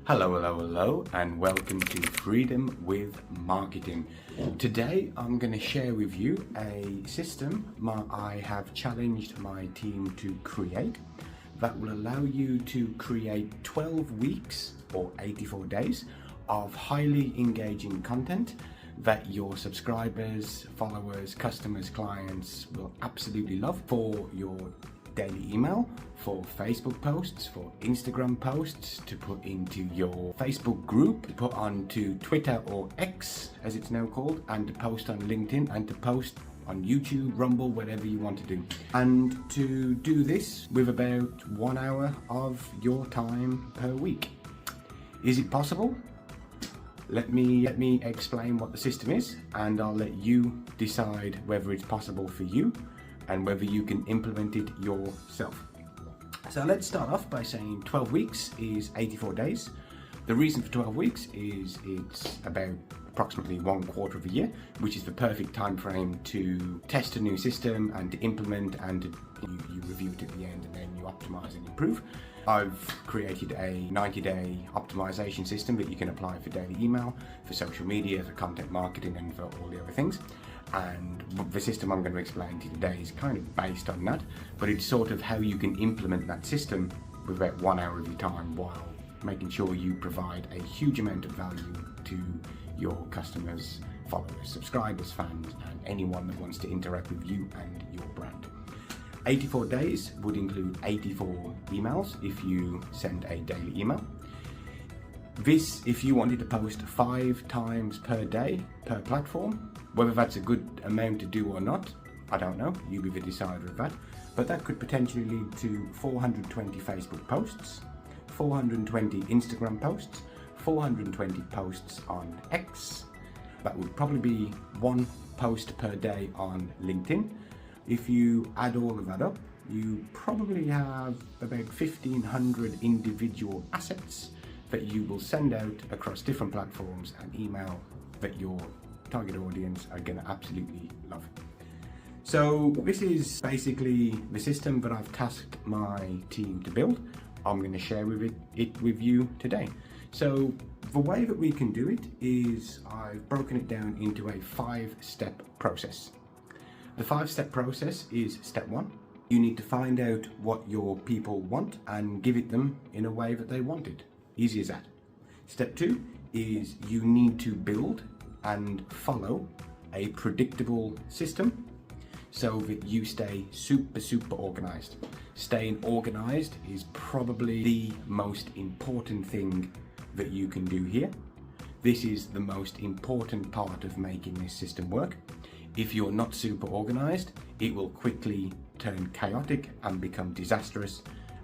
Hello, and welcome to Freedom with Marketing. Today, I'm going to share with you a system I have challenged my team to create that will allow you to create 12 weeks or 84 days of highly engaging content that your subscribers, followers, customers, clients will absolutely love for your daily email, for Facebook posts, for Instagram posts, to put into your Facebook group, to put onto Twitter or X as it's now called, and to post on LinkedIn, and to post on YouTube, Rumble, whatever you want to do. And to do this with about 1 hour of your time per week. Is it possible? Let me explain what the system is, and I'll let you decide whether it's possible for you and whether you can implement it yourself. So let's start off by saying 12 weeks is 84 days. The reason for 12 weeks is it's about approximately 1/4 of a year, which is the perfect time frame to test a new system and to implement, and you review it at the end, and then you optimize and improve. I've created a 90-day optimization system that you can apply for daily email, for social media, for content marketing, and for all the other things. And the system I'm going to explain to you today is kind of based on that, but it's sort of how you can implement that system with about 1 hour of your time while making sure you provide a huge amount of value to your customers, followers, subscribers, fans, and anyone that wants to interact with you and your brand. 84 days would include 84 emails if you send a daily email. This, if you wanted to post 5 times per day per platform, whether that's a good amount to do or not, I don't know, you be the decider of that, but that could potentially lead to 420 Facebook posts, 420 Instagram posts, 420 posts on X. That would probably be 1 post per day on LinkedIn. If you add all of that up, you probably have about 1,500 individual assets that you will send out across different platforms and email that your target audience are going to absolutely love. So this is basically the system that I've tasked my team to build. I'm going to share it with you today. So the way that we can do it is I've broken it down into a 5-step process. The 5-step process is step 1. You need to find out what your people want and give it them in a way that they want it. Easy as that. Step 2 is you need to build and follow a predictable system so that you stay super organized. Staying organized is probably the most important thing that you can do here. This is the most important part of making this system work. If you're not super organized, it will quickly turn chaotic and become disastrous,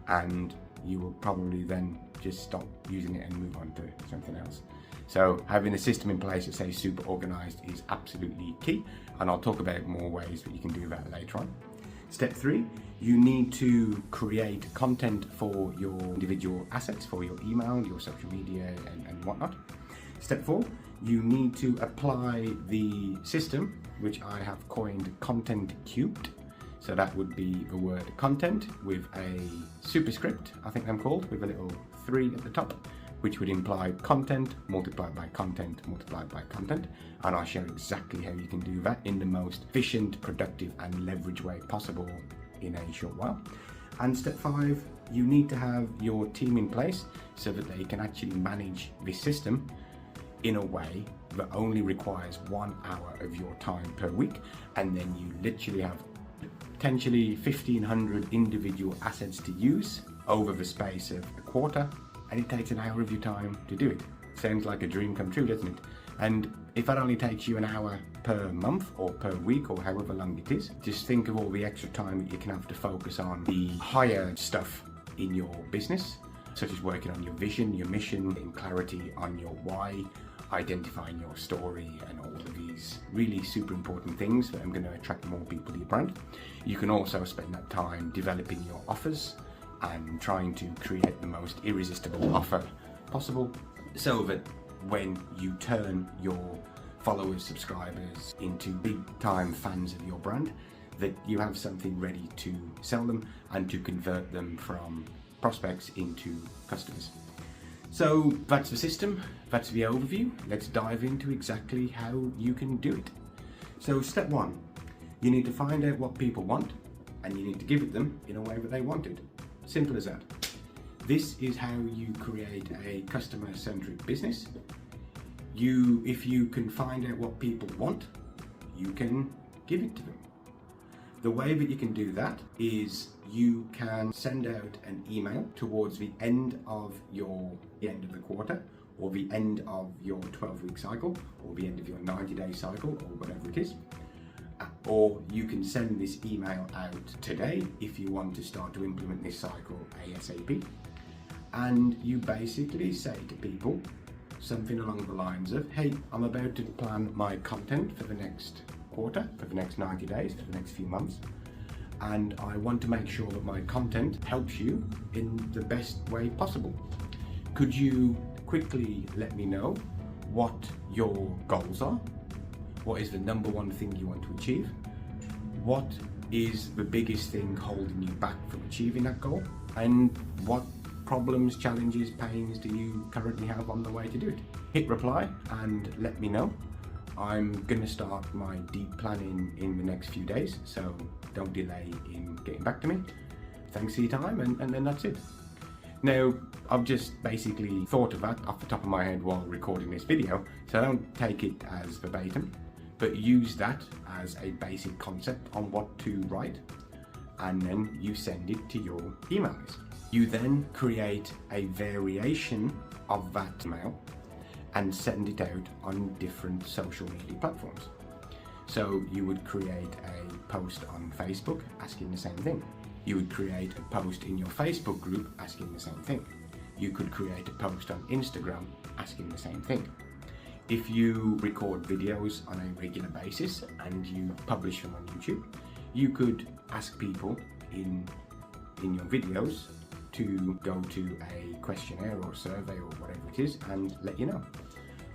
and you will probably then just stop using it and move on to something else. So having a system in place that says super organized is absolutely key, and I'll talk about more ways that you can do that later on. Step 3, you need to create content for your individual assets, for your email, your social media, and whatnot. Step 4, you need to apply the system, which I have coined content cubed. So that would be the word content with a superscript, I think I'm called, with a little 3 at the top, which would imply content multiplied by content multiplied by content. And I'll share exactly how you can do that in the most efficient, productive, and leverage way possible in a short while. And step 5, you need to have your team in place so that they can actually manage this system in a way that only requires 1 hour of your time per week. And then you literally have potentially 1,500 individual assets to use over the space of a quarter, and it takes 1 hour of your time to do it. Sounds like a dream come true, doesn't it? And if that only takes you 1 hour per month or per week or however long it is, just think of all the extra time that you can have to focus on the higher stuff in your business, such as working on your vision, your mission, getting clarity on your why, identifying your story, and all of these really super important things that are going to attract more people to your brand. You can also spend that time developing your offers and trying to create the most irresistible offer possible, so that when you turn your followers, subscribers into big time fans of your brand, that you have something ready to sell them and to convert them from prospects into customers. So that's the system, that's the overview. Let's dive into exactly how you can do it. So step one, you need to find out what people want and you need to give it them in a way that they want it. Simple as that. This is how you create a customer-centric business. If you can find out what people want, you can give it to them. The way that you can do that is you can send out an email towards the end of the end of the quarter, or the end of your 12-week cycle, or the end of your 90-day cycle, or whatever it is. Or you can send this email out today if you want to start to implement this cycle ASAP. And you basically say to people something along the lines of, hey, I'm about to plan my content for the next quarter, for the next 90 days, for the next few months. And I want to make sure that my content helps you in the best way possible. Could you quickly let me know what your goals are? What is the number one thing you want to achieve? What is the biggest thing holding you back from achieving that goal? And what problems, challenges, pains do you currently have on the way to do it? Hit reply and let me know. I'm going to start my deep planning in the next few days, so don't delay in getting back to me. Thanks for your time, and then that's it. Now, I've just basically thought of that off the top of my head while recording this video, so don't take it as verbatim, but use that as a basic concept on what to write, and then you send it to your email list. You then create a variation of that email and send it out on different social media platforms. So you would create a post on Facebook asking the same thing. You would create a post in your Facebook group asking the same thing. You could create a post on Instagram asking the same thing. If you record videos on a regular basis and you publish them on YouTube, you could ask people in your videos to go to a questionnaire or survey or whatever it is and let you know.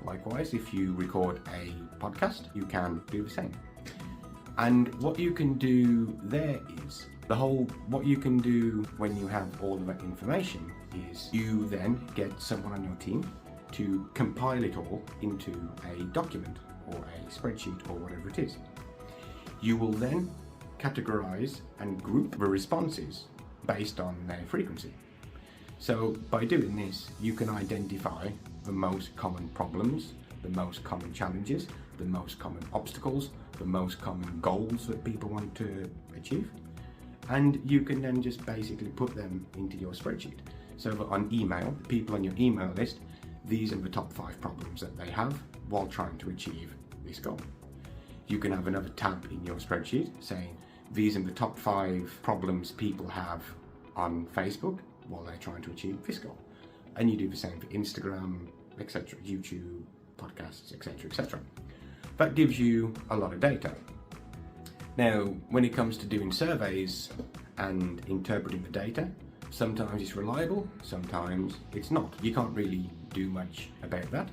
Likewise, if you record a podcast, you can do the same. And what you can do there is, what you can do when you have all of that information is you then get someone on your team to compile it all into a document or a spreadsheet or whatever it is. You will then categorize and group the responses based on their frequency. So by doing this, you can identify the most common problems, the most common challenges, the most common obstacles, the most common goals that people want to achieve. And you can then just basically put them into your spreadsheet. So that on email, people on your email list, these are the top 5 problems that they have while trying to achieve this goal. You can have another tab in your spreadsheet saying, these are the top 5 problems people have on Facebook while they're trying to achieve this goal. And you do the same for Instagram, etc., YouTube, podcasts, etc., etc. That gives you a lot of data. Now, when it comes to doing surveys and interpreting the data, sometimes it's reliable, sometimes it's not. You can't really do much about that.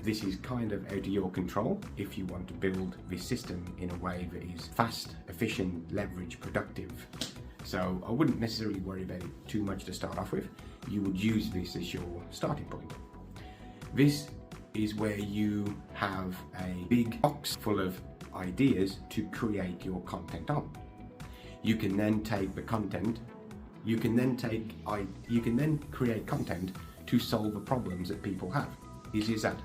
This is kind of out of your control if you want to build this system in a way that is fast, efficient, leverage, productive. So I wouldn't necessarily worry about it too much to start off with. You would use this as your starting point. This is where you have a big box full of ideas to create your content on. You can then take the content, you can then create content to solve the problems that people have. Easy as that.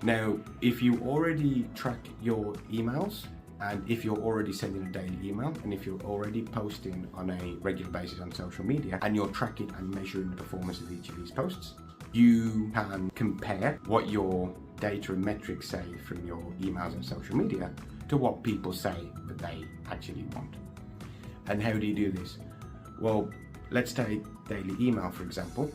Now, if you already track your emails, and if you're already sending a daily email, and if you're already posting on a regular basis on social media, and you're tracking and measuring the performance of each of these posts, you can compare what your data and metrics say from your emails and social media to what people say that they actually want. And how do you do this? Well, let's take daily email, for example.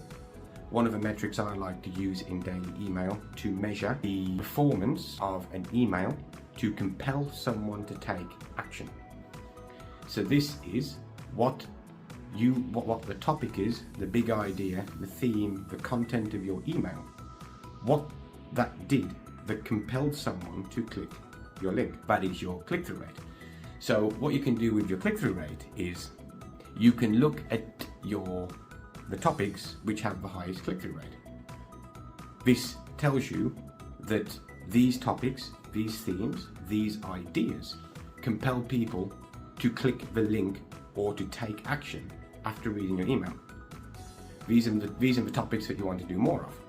One of the metrics I like to use in daily email to measure the performance of an email to compel someone to take action. So this is what the topic is, the big idea, the theme, the content of your email. What that did that compelled someone to click your link. That is your click-through rate. So what you can do with your click-through rate is you can look at the topics which have the highest click-through rate. This tells you that these topics, these themes, these ideas compel people to click the link or to take action after reading your email. These are the topics that you want to do more of,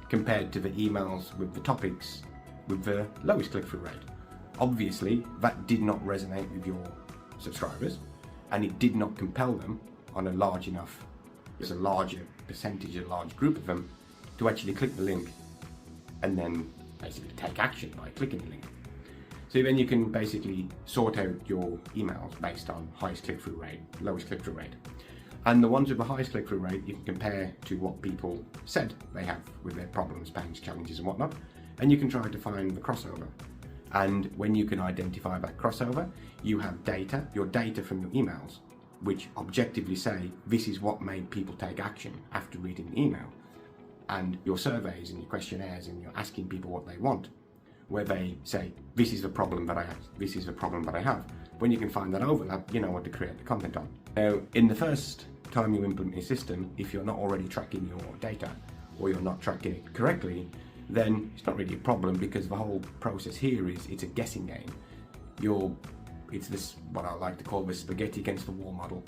compared to the emails with the topics with the lowest click-through rate. Obviously, that did not resonate with your subscribers, and it did not compel them on a large enough, there's a larger percentage, a large group of them, to actually click the link and then basically take action by clicking the link. So then you can basically sort out your emails based on highest click-through rate, lowest click-through rate. And the ones with the highest click-through rate you can compare to what people said they have with their problems, pains, challenges and whatnot, and you can try to find the crossover. And when you can identify that crossover, you have data, your data from your emails, which objectively say this is what made people take action after reading the email. And your surveys and your questionnaires, and you're asking people what they want, where they say, this is the problem that I have, this is the problem that I have. When you can find that overlap, you know what to create the content on. Now, in the first time you implement a system, if you're not already tracking your data, or you're not tracking it correctly, then it's not really a problem, because the whole process here is, it's a guessing game. It's this, what I like to call the spaghetti against the wall model.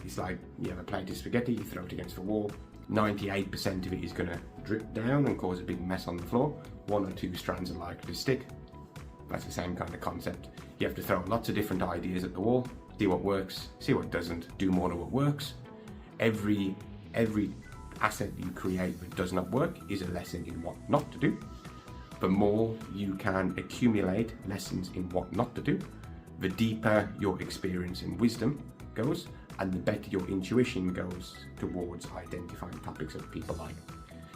It's like, you have a plate of spaghetti, you throw it against the wall, 98% of it is going to drip down and cause a big mess on the floor. 1 or 2 strands are likely to stick. That's the same kind of concept. You have to throw lots of different ideas at the wall, see what works, see what doesn't, do more of what works. Every asset you create that does not work is a lesson in what not to do. The more you can accumulate lessons in what not to do, the deeper your experience and wisdom goes, and the better your intuition goes towards identifying topics that people like.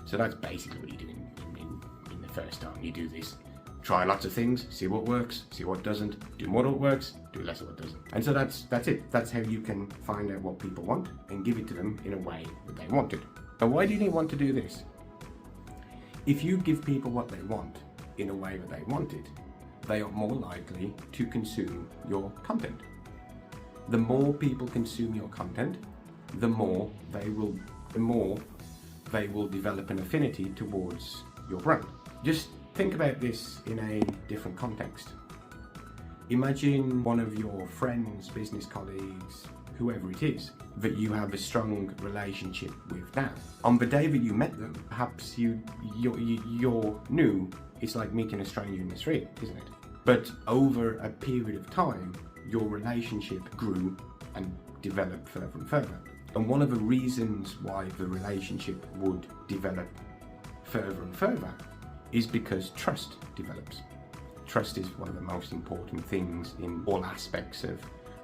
So that's basically what you do in the first time you do this. Try lots of things, see what works, see what doesn't, do more of what works, do less of what doesn't. And so that's it. That's how you can find out what people want and give it to them in a way that they want it. Now, why do they want to do this? If you give people what they want in a way that they want it, they are more likely to consume your content. The more people consume your content, the more they will develop an affinity towards your brand. Just think about this in a different context. Imagine one of your friends, business colleagues, whoever it is, that you have a strong relationship with now. On the day that you met them, perhaps you're new. It's like meeting a stranger in the street, isn't it? But over a period of time, your relationship grew and developed further and further. And one of the reasons why the relationship would develop further and further is because trust develops. Trust is one of the most important things in all aspects of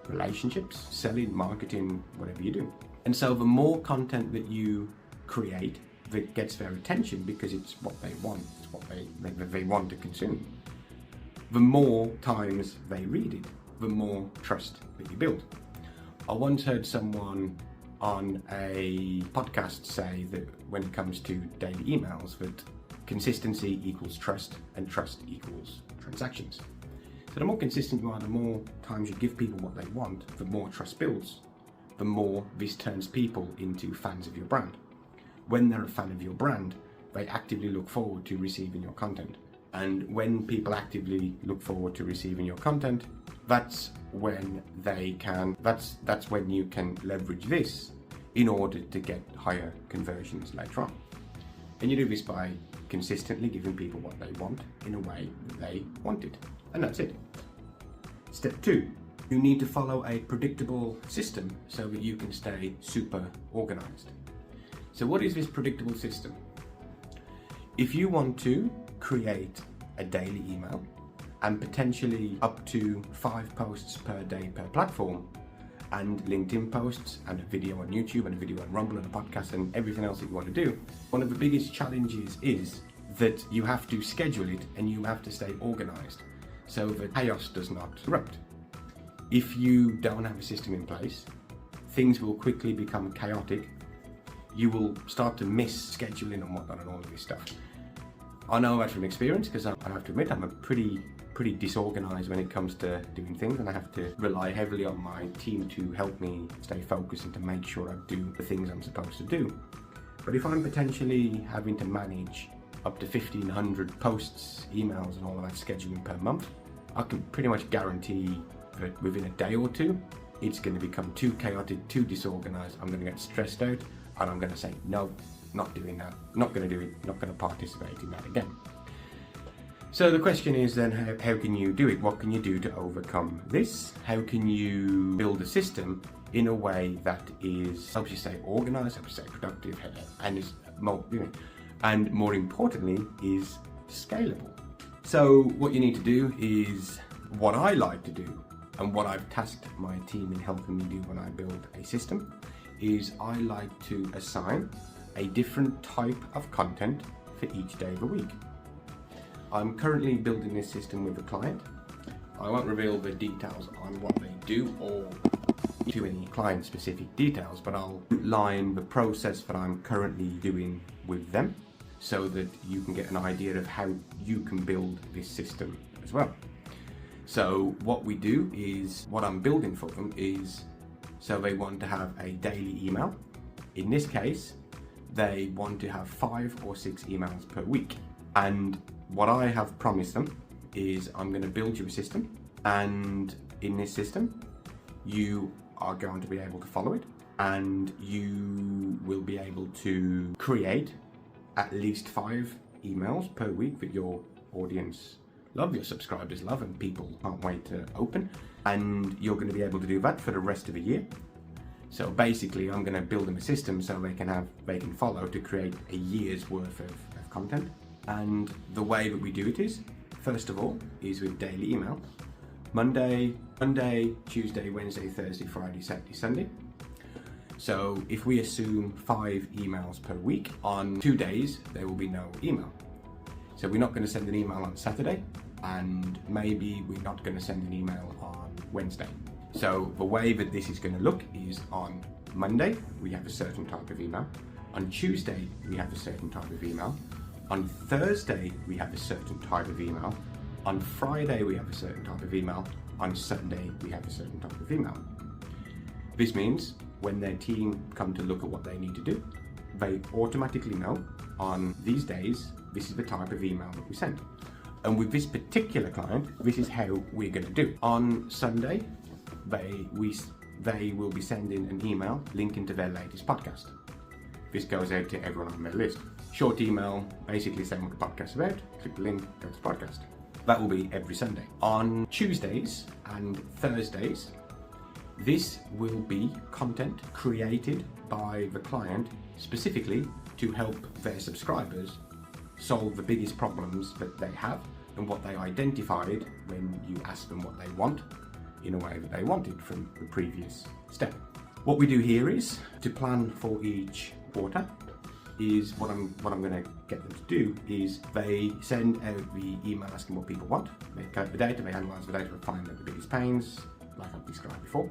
relationships, selling, marketing, whatever you do. And so the more content that you create that gets their attention because it's what they want, it's what they want to consume, the more times they read it, the more trust that you build. I once heard someone on a podcast say that when it comes to daily emails, that consistency equals trust and trust equals transactions. So the more consistent you are, the more times you give people what they want, the more trust builds, the more this turns people into fans of your brand. When they're a fan of your brand, they actively look forward to receiving your content. And when people actively look forward to receiving your content, that's when you can leverage this in order to get higher conversions later on. And you do this by consistently giving people what they want in a way that they want it. And that's it. Step 2, you need to follow a predictable system so that you can stay super organized. So what is this predictable system? If you want to create a daily email and potentially up to 5 posts per day per platform, and LinkedIn posts and a video on YouTube and a video on Rumble and a podcast and everything else that you want to do, one of the biggest challenges is that you have to schedule it and you have to stay organized so that chaos does not erupt. If you don't have a system in place, things will quickly become chaotic. You will start to miss scheduling and whatnot and all of this stuff. I know that from experience, because I have to admit I'm a pretty disorganized when it comes to doing things, and I have to rely heavily on my team to help me stay focused and to make sure I do the things I'm supposed to do. But if I'm potentially having to manage up to 1,500 posts, emails and all of that scheduling per month, I can pretty much guarantee that within a day or two, it's going to become too chaotic, too disorganized. I'm going to get stressed out and I'm going to say, no, not doing that, not going to do it, not going to participate in that again. So the question is then, how can you do it? What can you do to overcome this? How can you build a system in a way that helps you stay organized, helps you stay productive, and is more, and more importantly, is scalable? So what you need to do is what I like to do, and what I've tasked my team in helping me do when I build a system, is I like to assign a different type of content for each day of the week. I'm currently building this system with a client. I won't reveal the details on what they do or to any client specific details, but I'll outline the process that I'm currently doing with them so that you can get an idea of how you can build this system as well. So what we do is, what I'm building for them is, so they want to have a daily email. In this case, they want to have 5 or 6 emails per week. And what I have promised them is I'm going to build you a system, and in this system you are going to be able to follow it, and you will be able to create at least 5 emails per week that your audience love, your subscribers love, and people can't wait to open. And you're going to be able to do that for the rest of the year. So basically I'm going to build them a system so they can follow to create a year's worth of content. And the way that we do it is, first of all, is with daily email. Monday, Tuesday, Wednesday, Thursday, Friday, Saturday, Sunday. So if we assume 5 emails per week, on 2 days there will be no email. So we're not going to send an email on Saturday, and maybe we're not going to send an email on Wednesday. So the way that this is going to look is, on Monday we have a certain type of email, on Tuesday we have a certain type of email, on Thursday we have a certain type of email, on Friday we have a certain type of email, on Sunday we have a certain type of email. This means when their team come to look at what they need to do, they automatically know on these days this is the type of email that we send. And with this particular client, this is how we're going to do it. On Sunday, they will be sending an email linking to their latest podcast. This goes out to everyone on their list. Short email, basically saying what the podcast is about. Click the link, go to the podcast. That will be every Sunday. On Tuesdays and Thursdays, this will be content created by the client specifically to help their subscribers solve the biggest problems that they have and what they identified when you asked them what they want in a way that they wanted from the previous step. What we do here is to plan for each quarter. Is what I'm going to get them to do is they send out the email asking what people want. They collect the data, they analyse the data and find out the biggest pains, like I've described before.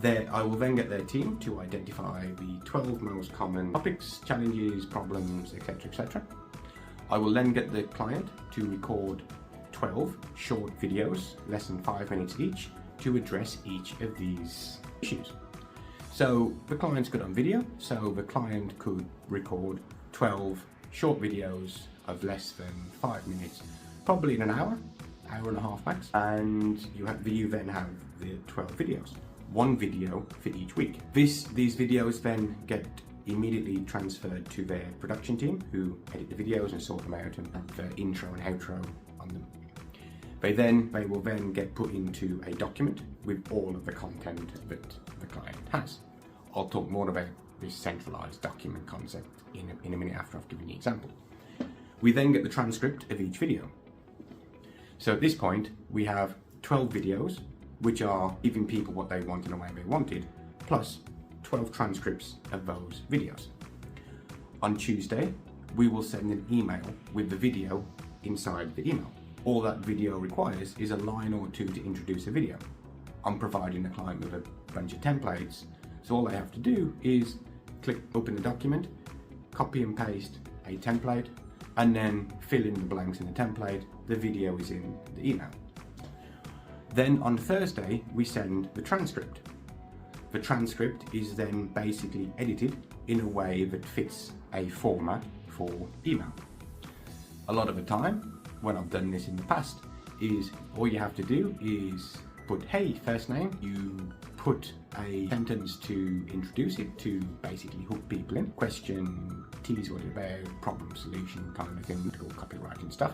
I will then get their team to identify the 12 most common topics, challenges, problems, etc., etc. I will then get the client to record 12 short videos, less than 5 minutes each, to address each of these issues. So the client's good on video, so the client could record 12 short videos of less than 5 minutes, probably in an hour and a half max, and you then have the 12 videos. 1 video for each week. These videos then get immediately transferred to their production team, who edit the videos and sort them out and have the intro and outro on them. They will then get put into a document with all of the content that the client has. I'll talk more about this centralized document concept in a minute after I've given the example. We then get the transcript of each video. So at this point, we have 12 videos, which are giving people what they want in a way they wanted, plus 12 transcripts of those videos. On Tuesday, we will send an email with the video inside the email. All that video requires is a line or two to introduce a video. I'm providing the client with a bunch of templates, so all they have to do is open the document, copy and paste a template, and then fill in the blanks in the template. The video is in the email. Then on Thursday, we send the transcript. The transcript is then basically edited in a way that fits a format for email. A lot of the time, when I've done this in the past, is all you have to do is put, hey, first name, you put a sentence to introduce it, to basically hook people in, question, tease what it's about, problem, solution kind of thing, or copywriting stuff.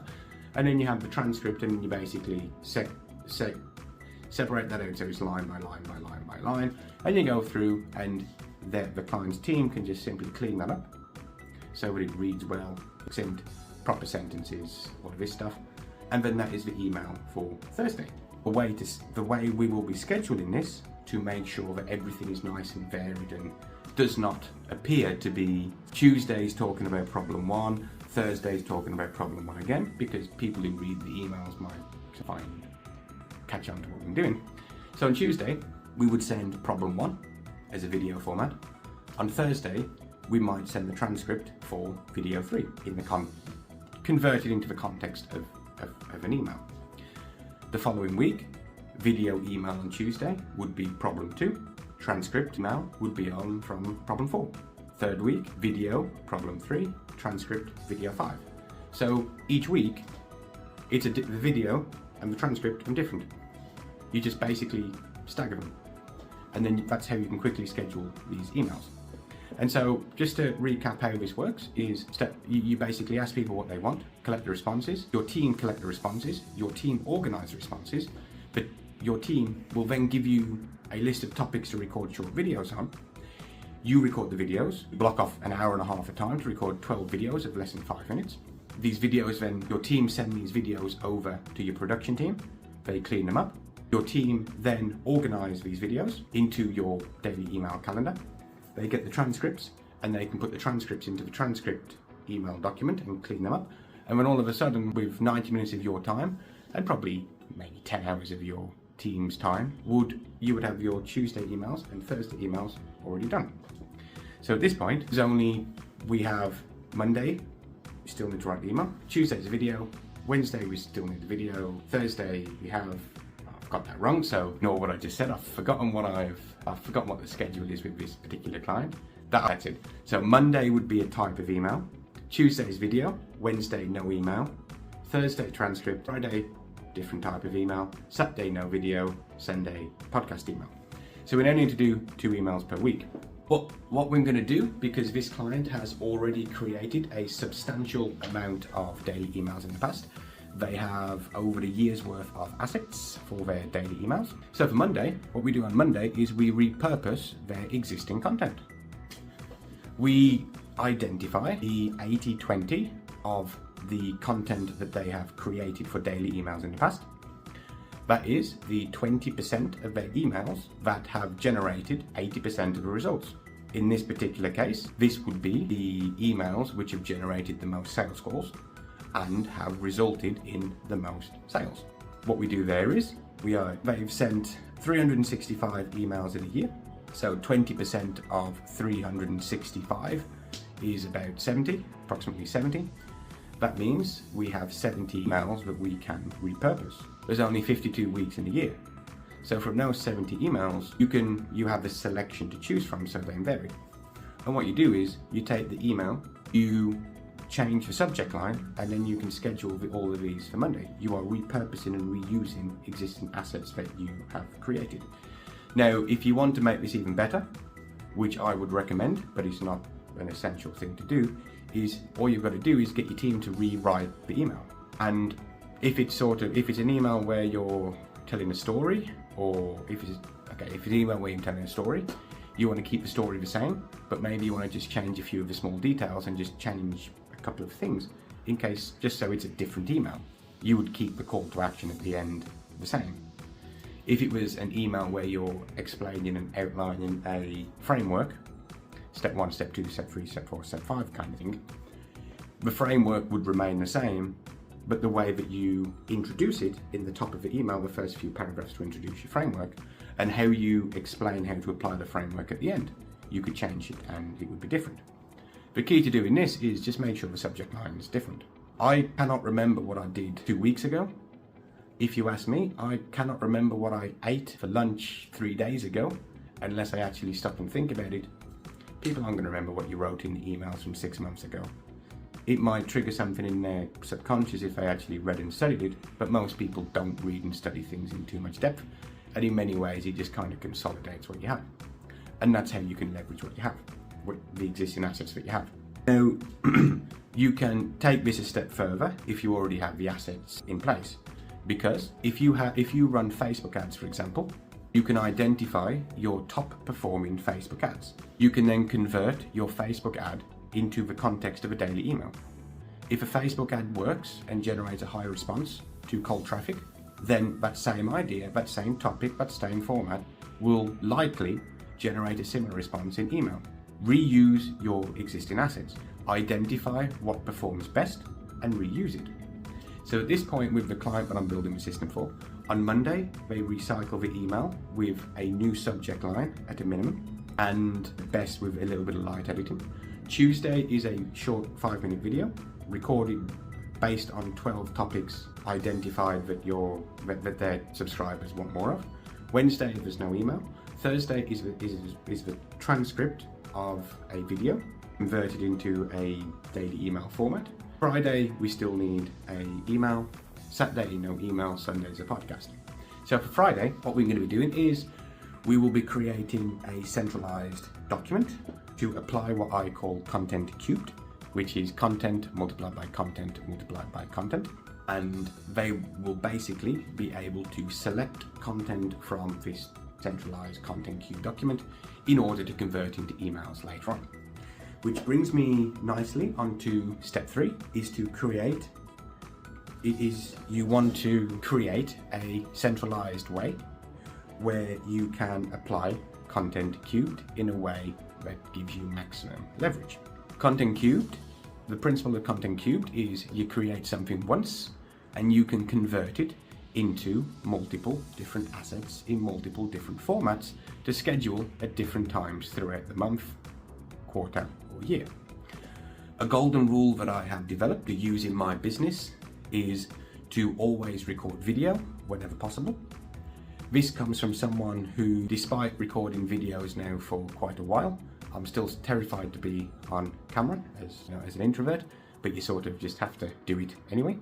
And then you have the transcript, and you basically separate that out so it's line by line by line by line, and you go through, and the client's team can just simply clean that up so that it reads well, accent, proper sentences, all of this stuff, and then that is the email for Thursday. The way we will be scheduling this to make sure that everything is nice and varied and does not appear to be Tuesdays talking about problem one, Thursdays talking about problem one again, because people who read the emails might catch on to what I'm doing. So on Tuesday, we would send problem one as a video format. On Thursday, we might send the transcript for video 3 in the converted into the context of an email. The following week, video email on Tuesday would be problem 2, transcript email would be on from problem 4. Third week, video, problem 3, transcript, video 5. So each week, the video and the transcript are different. You just basically stagger them. And then that's how you can quickly schedule these emails. And so just to recap how this works is you basically ask people what they want, collect the responses, your team collect the responses, your team organize the responses, but your team will then give you a list of topics to record short videos on. You record the videos, block off an hour and a half of time to record 12 videos of less than 5 minutes. These videos then, your team send these videos over to your production team, they clean them up. Your team then organize these videos into your daily email calendar. They get the transcripts, and they can put the transcripts into the transcript email document and clean them up. And then all of a sudden, with 90 minutes of your time, and probably maybe 10 hours of your team's time, you would have your Tuesday emails and Thursday emails already done. So at this point, we have Monday, we still need to write the email. Tuesday's a video. Wednesday, we still need the video. Thursday, I've got that wrong, so ignore what I just said. I've forgotten what the schedule is with this particular client. That's it. So Monday would be a type of email. Tuesday's video. Wednesday, no email. Thursday, transcript. Friday, different type of email. Saturday, no video. Sunday, podcast email. So we now need to do 2 emails per week. But what we're going to do, because this client has already created a substantial amount of daily emails in the past, they have over a year's worth of assets for their daily emails. So for Monday, what we do on Monday is we repurpose their existing content. We identify the 80-20 of the content that they have created for daily emails in the past. That is the 20% of their emails that have generated 80% of the results. In this particular case, this would be the emails which have generated the most sales calls and have resulted in the most sales. What we do there is they've sent 365 emails in a year. So 20% of 365 is about 70, approximately 70. That means we have 70 emails that we can repurpose. There's only 52 weeks in a year. So from those 70 emails, you have the selection to choose from, so they vary. And what you do is you take the email, you change the subject line, and then you can schedule all of these for Monday. You are repurposing and reusing existing assets that you have created. Now, if you want to make this even better, which I would recommend, but it's not an essential thing to do, is all you've got to do is get your team to rewrite the email. And if it's an email where you're telling a story, or if it's an email where you're telling a story, you want to keep the story the same, but maybe you want to just change a few of the small details and just change a couple of things in case, just so it's a different email. You would keep the call to action at the end the same. If it was an email where you're explaining and outlining a framework, step 1, step 2, step 3, step 4, step 5 kind of thing, the framework would remain the same, but the way that you introduce it in the top of the email, the first few paragraphs to introduce your framework, and how you explain how to apply the framework at the end, you could change it and it would be different. The key to doing this is just make sure the subject line is different. I cannot remember what I did 2 weeks ago. If you ask me, I cannot remember what I ate for lunch 3 days ago, unless I actually stop and think about it. People aren't going to remember what you wrote in the emails from 6 months ago. It might trigger something in their subconscious if they actually read and studied it, but most people don't read and study things in too much depth, and in many ways it just kind of consolidates what you have. And that's how you can leverage what you have, the existing assets that you have. Now, you can take this a step further if you already have the assets in place, because if you run Facebook ads, for example, you can identify your top performing Facebook ads. You can then convert your Facebook ad into the context of a daily email. If a Facebook ad works and generates a high response to cold traffic, then that same idea, that same topic, that same format will likely generate a similar response in email. Reuse your existing assets. Identify what performs best and reuse it. So at this point with the client that I'm building the system for, on Monday, they recycle the email with a new subject line at a minimum, and best with a little bit of light editing. Tuesday is a short 5-minute video recorded based on 12 topics identified that their subscribers want more of. Wednesday, there's no email. Thursday is the transcript of a video converted into a daily email format. Friday, we still need an email. Saturday, no email. Sunday's a podcast. So for Friday, what we're going to be doing is we will be creating a centralized document to apply what I call content cubed, which is content multiplied by content multiplied by content. And they will basically be able to select content from this centralized content cube document in order to convert into emails later on. Which brings me nicely onto step 3, is to create. You want to create a centralized way where you can apply content cubed in a way that gives you maximum leverage. Content cubed, the principle of content cubed is you create something once and you can convert it into multiple different assets in multiple different formats to schedule at different times throughout the month, quarter, or year. A golden rule that I have developed to use in my business is to always record video whenever possible. This comes from someone who, despite recording videos now for quite a while, I'm still terrified to be on camera as an introvert, but you sort of just have to do it anyway.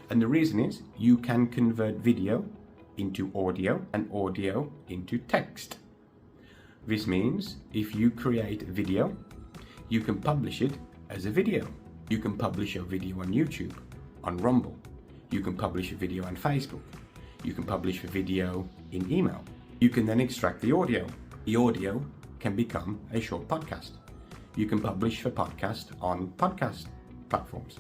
And the reason is you can convert video into audio and audio into text. This means if you create a video, you can publish it as a video. You can publish your video on YouTube, on Rumble. You can publish a video on Facebook. You can publish a video in email. You can then extract the audio. The audio can become a short podcast. You can publish the podcast on podcast platforms.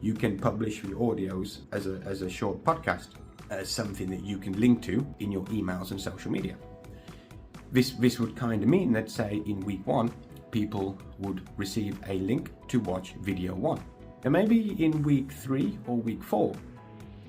You can publish the audios as a short podcast, as something that you can link to in your emails and social media. This would kind of mean that, say, in week 1, people would receive a link to watch video 1. And maybe in week 3 or week 4,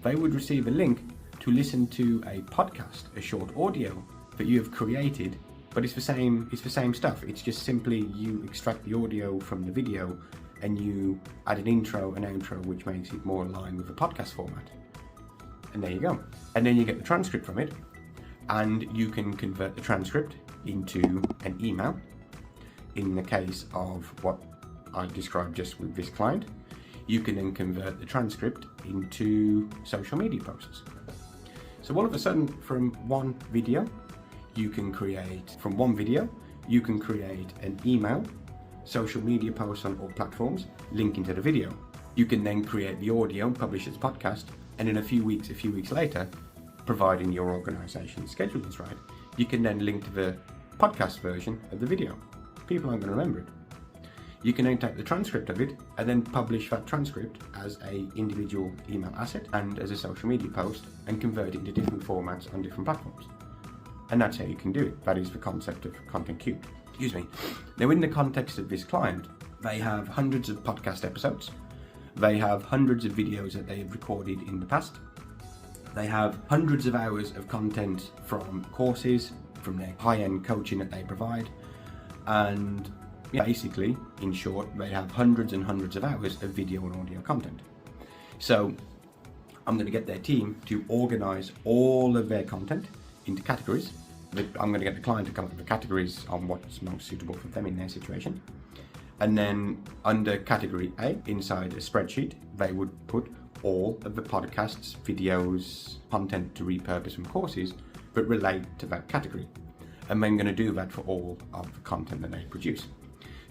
they would receive a link to listen to a podcast, a short audio that you have created, but it's the same stuff. It's just simply you extract the audio from the video and you add an intro and outro which makes it more aligned with the podcast format. And there you go. And then you get the transcript from it, and you can convert the transcript into an email. In the case of what I described just with this client, you can then convert the transcript into social media posts. So all of a sudden, from one video, you can create an email, social media post on all platforms, linking to the video. You can then create the audio and publish it as a podcast, and in a few weeks later, providing your organization's schedule is right, you can then link to the podcast version of the video. People aren't going to remember it. You can then take the transcript of it and then publish that transcript as an individual email asset and as a social media post and convert it into different formats on different platforms. And that's how you can do it. That is the concept of content cubed. Excuse me. Now, in the context of this client, they have hundreds of podcast episodes. They have hundreds of videos that they've recorded in the past. They have hundreds of hours of content from courses, from their high-end coaching that they provide. And basically, in short, they have hundreds and hundreds of hours of video and audio content. So I'm going to get their team to organize all of their content into categories. I'm going to get the client to come up with the categories on what's most suitable for them in their situation. And then under category A, inside a spreadsheet, they would put all of the podcasts, videos, content to repurpose from courses that relate to that category. And we're going to do that for all of the content that they produce.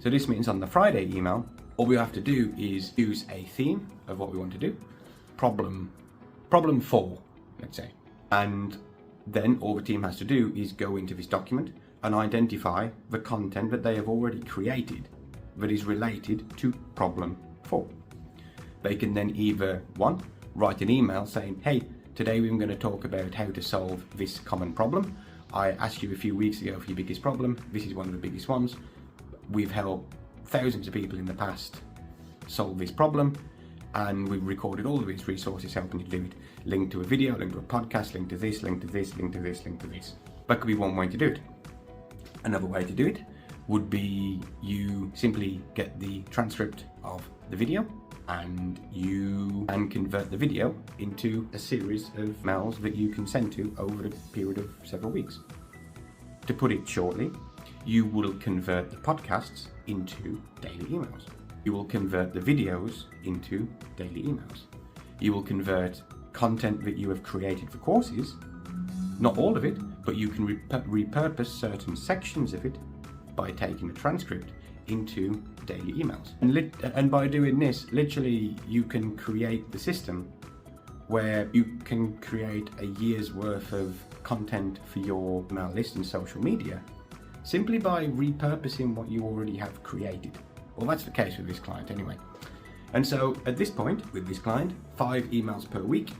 So this means on the Friday email, all we have to do is use a theme of what we want to do. Problem 4, let's say. And then all the team has to do is go into this document and identify the content that they have already created that is related to problem 4. They can then either, one, write an email saying, hey, today we're going to talk about how to solve this common problem. I asked you a few weeks ago for your biggest problem. This is one of the biggest ones. We've helped thousands of people in the past solve this problem, and we've recorded all of these resources helping you do it. Link to a video, link to a podcast, link to this, link to this, link to this, link to this. That could be one way to do it. Another way to do it would be you simply get the transcript of the video and you can convert the video into a series of mails that you can send to over a period of several weeks. To put it shortly, you will convert the podcasts into daily emails. You will convert the videos into daily emails. You will convert content that you have created for courses, not all of it, but you can repurpose certain sections of it by taking the transcript into daily emails. And by doing this, literally you can create the system where you can create a year's worth of content for your email list and social media simply by repurposing what you already have created. Well, that's the case with this client anyway. And so at this point, with this client, 5 emails per week.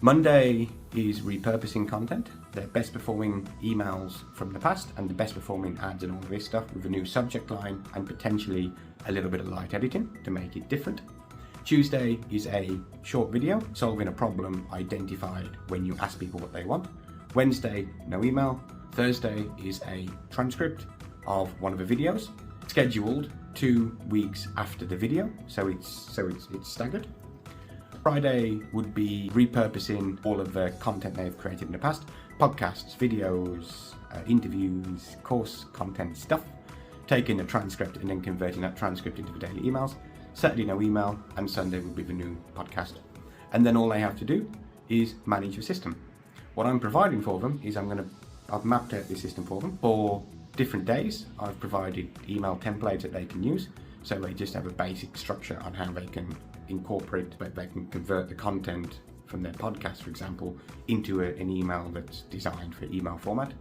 Monday is repurposing content, their best performing emails from the past and the best performing ads and all of this stuff with a new subject line and potentially a little bit of light editing to make it different. Tuesday is a short video solving a problem identified when you ask people what they want. Wednesday, no email. Thursday is a transcript of one of the videos scheduled 2 weeks after the video, so it's staggered. Friday would be repurposing all of the content they've created in the past, podcasts, videos, interviews, course content stuff, taking a transcript and then converting that transcript into the daily emails. Saturday, no email, and Sunday would be the new podcast. And then all they have to do is manage the system. What I'm providing for them is I've mapped out the system for them. For different days, I've provided email templates that they can use, so they just have a basic structure on how they can incorporate, but they can convert the content from their podcast, for example, into an email that's designed for email format.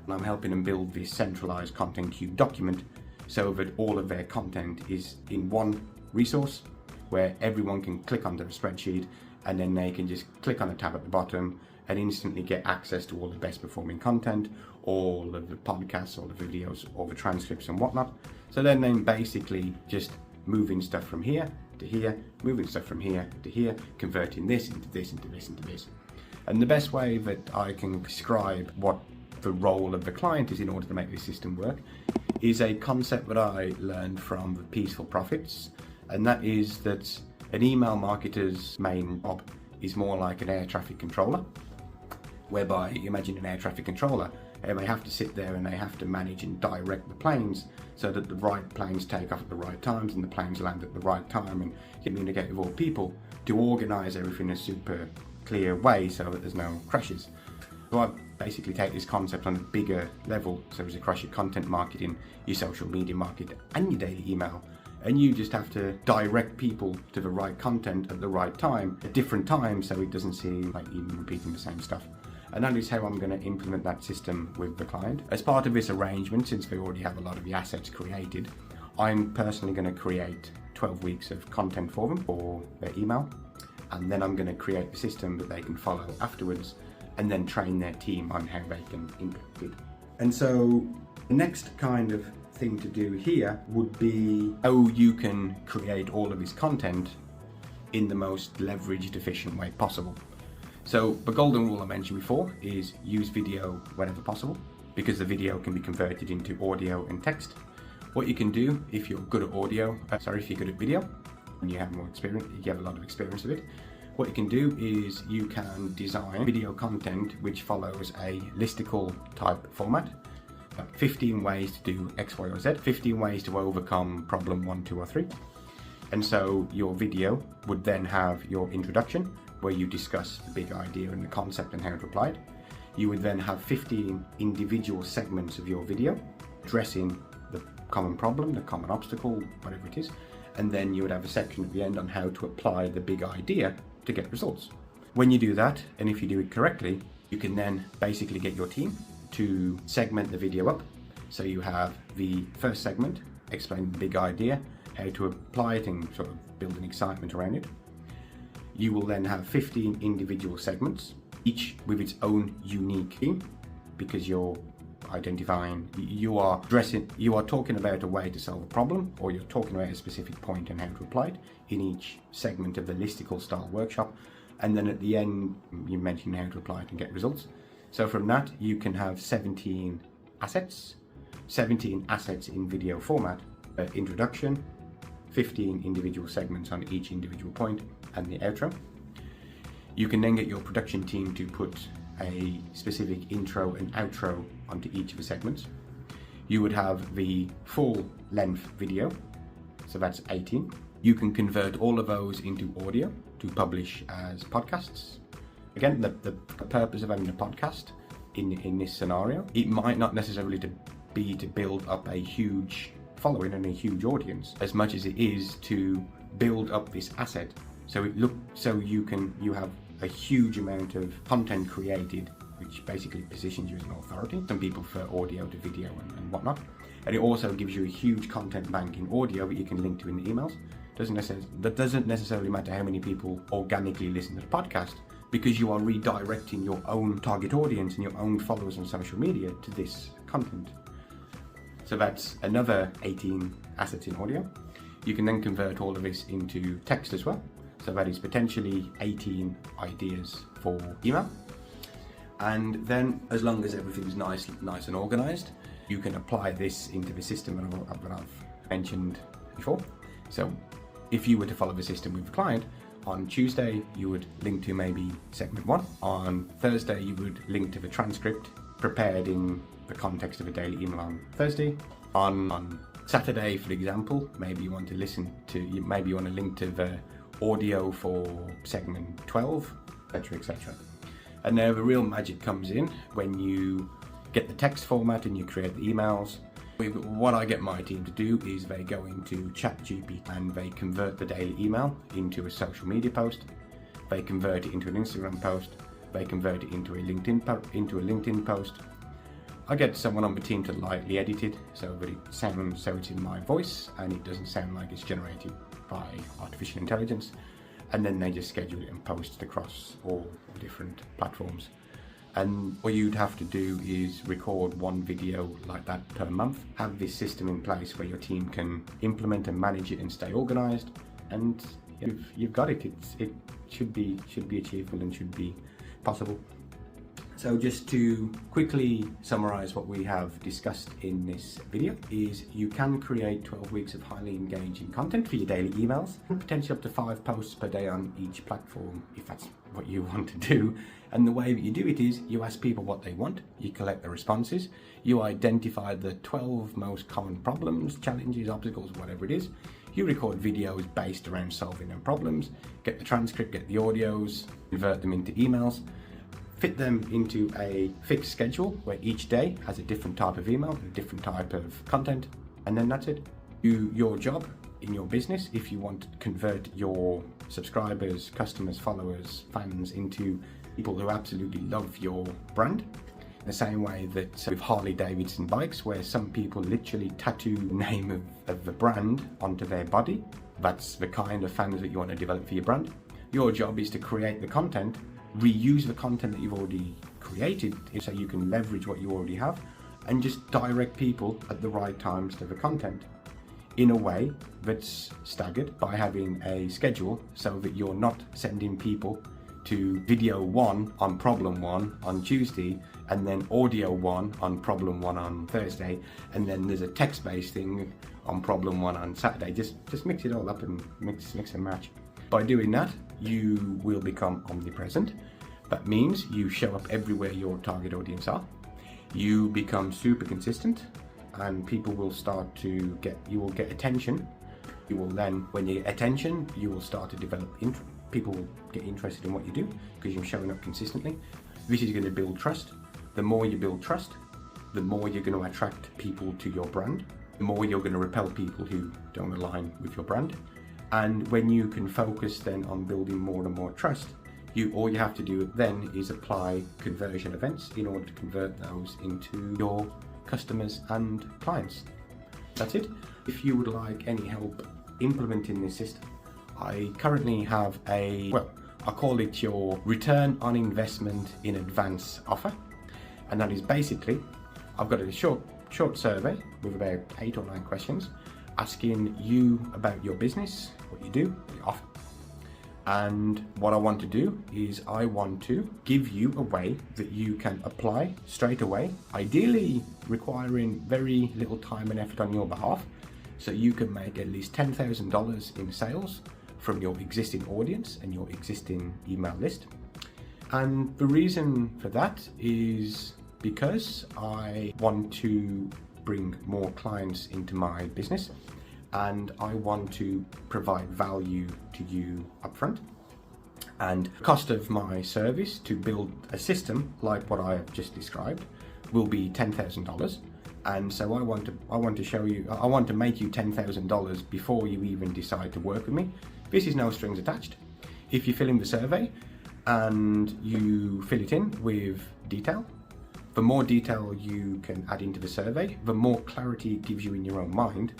And I'm helping them build this centralized content cube document so that all of their content is in one resource where everyone can click onto the spreadsheet and then they can just click on a tab at the bottom and instantly get access to all the best performing content, all of the podcasts, all the videos, all the transcripts and whatnot. So then basically just moving stuff from here to here, moving stuff from here to here, converting this into this, into this, into this. And the best way that I can describe what the role of the client is in order to make this system work is a concept that I learned from the Peaceful Profits, and that is that an email marketer's main job is more like an air traffic controller, whereby you imagine an air traffic controller and they have to sit there and they have to manage and direct the planes so that the right planes take off at the right times and the planes land at the right time and communicate with all people to organise everything in a super clear way so that there's no crashes. So I basically take this concept on a bigger level, so it's across your content marketing, your social media marketing and your daily email, and you just have to direct people to the right content at the right time at different times so it doesn't seem like you're repeating the same stuff. And that is how I'm going to implement that system with the client. As part of this arrangement, since we already have a lot of the assets created, I'm personally going to create 12 weeks of content for them for their email, and then I'm going to create the system that they can follow afterwards and then train their team on how they can implement it. And so the next kind of thing to do here would be how you can create all of this content in the most leveraged, efficient way possible. So the golden rule I mentioned before is use video whenever possible, because the video can be converted into audio and text. What you can do if you're good at if you're good at video and you have more experience, you have a lot of experience with it, what you can do is you can design video content which follows a listicle type format. 15 ways to do X, Y, or Z, 15 ways to overcome problem 1, 2, or 3. And so your video would then have your introduction, where you discuss the big idea and the concept and how to apply it. You would then have 15 individual segments of your video addressing the common problem, the common obstacle, whatever it is. And then you would have a section at the end on how to apply the big idea to get results. When you do that, and if you do it correctly, you can then basically get your team to segment the video up. So you have the first segment, explain the big idea, how to apply it and sort of build an excitement around it. You will then have 15 individual segments, each with its own unique theme, because you're identifying, you are talking about a way to solve a problem, or you're talking about a specific point and how to apply it in each segment of the listicle style workshop. And then at the end, you mention how to apply it and get results. So from that, you can have 17 assets in video format, introduction, 15 individual segments on each individual point, and the outro. You can then get your production team to put a specific intro and outro onto each of the segments. You would have the full length video, so that's 18. You can convert all of those into audio to publish as podcasts. Again, the purpose of having a podcast in this scenario, it might not necessarily be to build up a huge following and a huge audience, as much as it is to build up this asset so you have a huge amount of content created, which basically positions you as an authority. Some people prefer audio to video and whatnot. And it also gives you a huge content bank in audio that you can link to in the emails. That doesn't necessarily matter how many people organically listen to the podcast, because you are redirecting your own target audience and your own followers on social media to this content. So that's another 18 assets in audio. You can then convert all of this into text as well. So that is potentially 18 ideas for email. And then, as long as everything's nice and organized, you can apply this into the system that I've mentioned before. So if you were to follow the system with the client, on Tuesday you would link to maybe segment 1. On Thursday you would link to the transcript prepared in the context of a daily email on Thursday. On Saturday, for example, maybe you want to link to the audio for segment 12, etc., etc. And now the real magic comes in when you get the text format and you create the emails. What I get my team to do is they go into ChatGPT and they convert the daily email into a social media post. They convert it into an Instagram post. They convert it into a LinkedIn post. I get someone on the team to lightly edit it so that it sounds so it's in my voice and it doesn't sound like it's generated by artificial intelligence. And then they just schedule it and post it across all the different platforms. And what you'd have to do is record one video like that per month. Have this system in place where your team can implement and manage it and stay organized. And you've got it. It should be achievable and should be possible. So just to quickly summarize what we have discussed in this video is you can create 12 weeks of highly engaging content for your daily emails, potentially up to 5 posts per day on each platform if that's what you want to do. And the way that you do it is you ask people what they want, you collect the responses, you identify the 12 most common problems, challenges, obstacles, whatever it is. You record videos based around solving them problems, get the transcript, get the audios, convert them into emails, fit them into a fixed schedule where each day has a different type of email, a different type of content, and then that's it. Your job in your business, if you want to convert your subscribers, customers, followers, fans into people who absolutely love your brand, the same way that with Harley Davidson bikes, where some people literally tattoo the name of the brand onto their body, that's the kind of fans that you want to develop for your brand. Your job is to create the content, reuse the content that you've already created so you can leverage what you already have and just direct people at the right times to the content in a way that's staggered by having a schedule so that you're not sending people to video 1 on problem 1 on Tuesday and then audio 1 on problem 1 on Thursday and then there's a text-based thing on problem 1 on Saturday. Just mix it all up and mix and match. By doing that, you will become omnipresent. That means you show up everywhere your target audience are. you become super consistent and people will start to you will get attention. You will then, when you get attention, you will start to develop people will get interested in what you do because you're showing up consistently. This is going to build trust. The more you build trust, the more you're going to attract people to your brand, the more you're going to repel people who don't align with your brand. And when you can focus then on building more and more trust, all you have to do then is apply conversion events in order to convert those into your customers and clients. That's it. If you would like any help implementing this system, I currently have I call it your return on investment in advance offer. And that is basically, I've got a short survey with about 8 or 9 questions asking you about your business, what you do, what you offer. And what I want to do is I want to give you a way that you can apply straight away, ideally requiring very little time and effort on your behalf, so you can make at least $10,000 in sales from your existing audience and your existing email list. And the reason for that is because I want to bring more clients into my business and I want to provide value to you upfront. And the cost of my service to build a system like what I have just described will be $10,000. And so I want to show you, I want to make you $10,000 before you even decide to work with me. This is no strings attached. If you fill in the survey and you fill it in with detail, the more detail you can add into the survey, the more clarity it gives you in your own mind.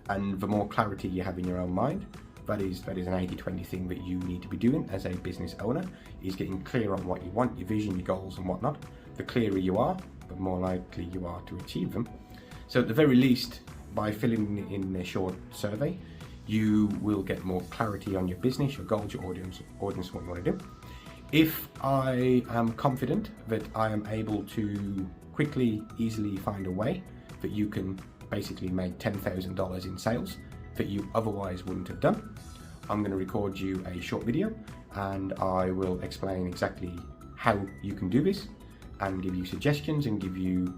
And the more clarity you have in your own mind, that is an 80-20 thing that you need to be doing as a business owner, is getting clear on what you want, your vision, your goals and whatnot. The clearer you are, the more likely you are to achieve them. So at the very least, by filling in a short survey, you will get more clarity on your business, your goals, your audience, what you want to do. If I am confident that I am able to quickly, easily find a way that you can basically make $10,000 in sales that you otherwise wouldn't have done, I'm going to record you a short video and I will explain exactly how you can do this and give you suggestions and give you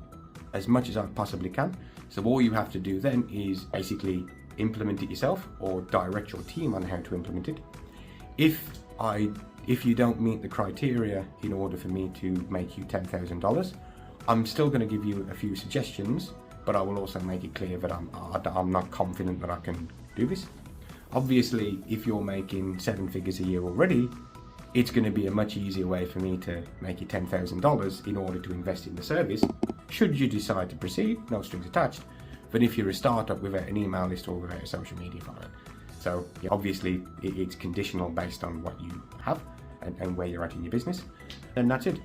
as much as I possibly can. So all you have to do then is basically implement it yourself or direct your team on how to implement it. If you don't meet the criteria in order for me to make you $10,000, I'm still going to give you a few suggestions, but I will also make it clear that I'm not confident that I can do this. Obviously, if you're making 7 figures a year already, it's going to be a much easier way for me to make you $10,000 in order to invest in the service, should you decide to proceed, no strings attached, than if you're a startup without an email list or without a social media following. So yeah, obviously it's conditional based on what you have and where you're at in your business, and that's it.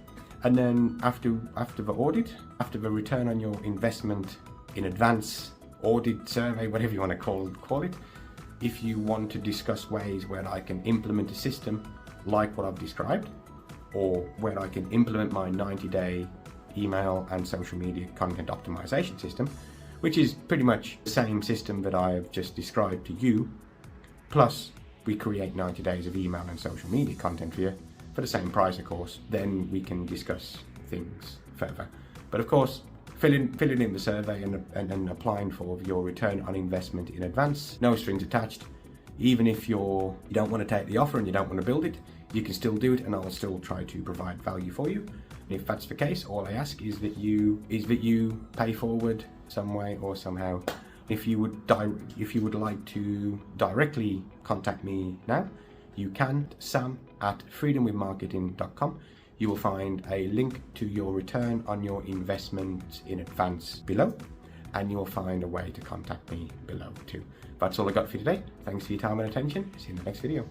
And then after the audit, after the return on your investment in advance audit survey, whatever you want to call it, if you want to discuss ways where I can implement a system like what I've described, or where I can implement my 90-day email and social media content optimization system, which is pretty much the same system that I have just described to you, plus we create 90 days of email and social media content for you for the same price, of course, then we can discuss things further. But of course, filling in the survey and applying for your return on investment in advance, no strings attached. Even if you don't want to take the offer and you don't want to build it, you can still do it and I'll still try to provide value for you. And if that's the case, all I ask is that you pay forward some way or somehow. If you would like to directly contact me now, you can, sam@freedomwithmarketing.com. You will find a link to your return on your investment in advance below, and you'll find a way to contact me below too. That's all I got for you today. Thanks for your time and attention. See you in the next video.